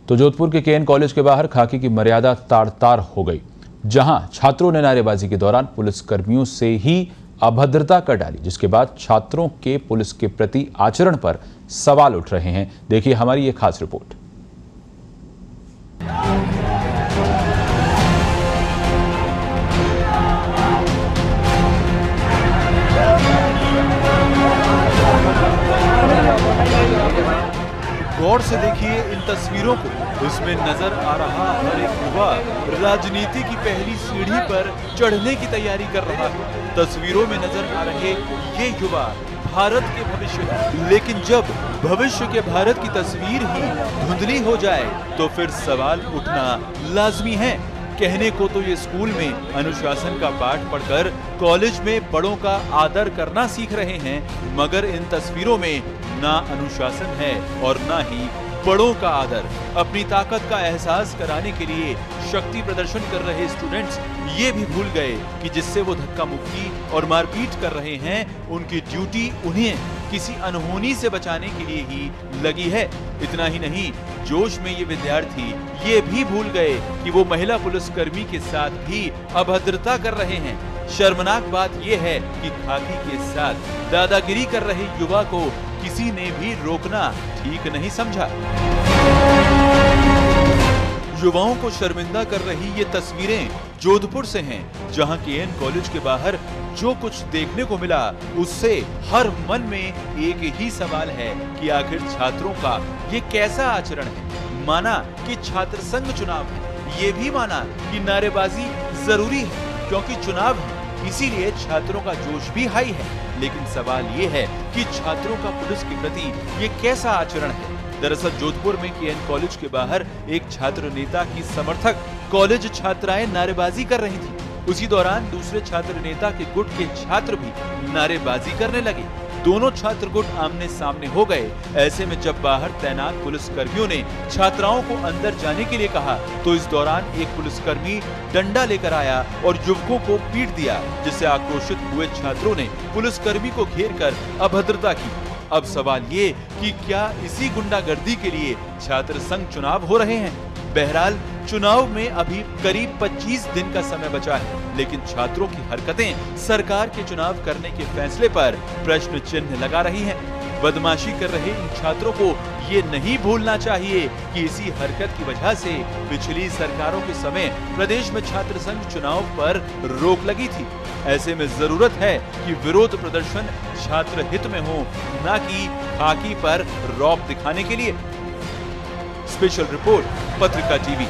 तो जोधपुर के KN college के बाहर खाकी की मर्यादा तार-तार हो गई, जहां छात्रों ने नारेबाजी के दौरान पुलिसकर्मियों से ही अभद्रता कर डाली, जिसके बाद छात्रों के पुलिस के प्रति आचरण पर सवाल उठ रहे हैं। देखिए हमारी ये खास रिपोर्ट। गौर से देखिए इन तस्वीरों को। इसमें नजर आ रहा हर एक युवा राजनीति की पहली सीढ़ी पर चढ़ने की तैयारी कर रहा है। तस्वीरों में नजर आ रहे ये युवा भारत के भविष्य, लेकिन जब भविष्य के भारत की तस्वीर ही धुंधली हो जाए तो फिर सवाल उठना लाजमी है। कहने को तो ये स्कूल में अनुशासन का पाठ पढ़कर कॉलेज में बड़ों का आदर करना सीख रहे हैं, मगर इन तस्वीरों में ना अनुशासन है और ना ही बड़ों का आदर। अपनी ताकत का एहसास कराने के लिए शक्ति प्रदर्शन कर रहे स्टूडेंट्स ये भी भूल गए कि जिससे वो धक्का मुक्की और मारपीट कर रहे हैं, उनकी ड्यूटी उन्हें किसी अनहोनी से बचाने के लिए ही लगी है। इतना ही नहीं, जोश में ये विद्यार्थी ये भी भूल गए कि वो महिला पुलिसकर्मी के साथ भी अभद्रता कर रहे हैं। शर्मनाक बात यह है कि खाकी के साथ दादागिरी कर रहे युवा को किसी ने भी रोकना ठीक नहीं समझा। युवाओं को शर्मिंदा कर रही ये तस्वीरें जोधपुर से हैं, जहां केएन कॉलेज के बाहर जो कुछ देखने को मिला उससे हर मन में एक ही सवाल है कि आखिर छात्रों का ये कैसा आचरण है। माना कि छात्र संघ चुनाव है, ये भी माना कि नारेबाजी जरूरी है क्योंकि चुनाव है, इसीलिए छात्रों का जोश भी हाई है। लेकिन सवाल ये है कि छात्रों का पुलिस के प्रति ये कैसा आचरण है। दरअसल जोधपुर में केएन कॉलेज के बाहर एक छात्र नेता की समर्थक कॉलेज छात्राएं नारेबाजी कर रही थी। उसी दौरान दूसरे छात्र नेता के गुट के छात्र भी नारेबाजी करने लगे। दोनों छात्र गुट आमने सामने हो गए। ऐसे में जब बाहर तैनात पुलिसकर्मियों ने छात्राओं को अंदर जाने के लिए कहा तो इस दौरान एक पुलिसकर्मी डंडा लेकर आया और युवकों को पीट दिया, जिससे आक्रोशित हुए छात्रों ने पुलिसकर्मी को घेर कर अभद्रता की। अब सवाल ये कि क्या इसी गुंडागर्दी के लिए छात्र संघ चुनाव हो रहे हैं? बहरहाल चुनाव में अभी करीब 25 दिन का समय बचा है, लेकिन छात्रों की हरकतें सरकार के चुनाव करने के फैसले पर प्रश्न चिन्ह लगा रही हैं। बदमाशी कर रहे इन छात्रों को ये नहीं भूलना चाहिए कि इसी हरकत की वजह से पिछली सरकारों के समय प्रदेश में छात्र संघ चुनाव पर रोक लगी थी। ऐसे में जरूरत है कि विरोध प्रदर्शन छात्र हित में हो, न कि खाकी पर रौब दिखाने के लिए। स्पेशल रिपोर्ट पत्रिका टीवी।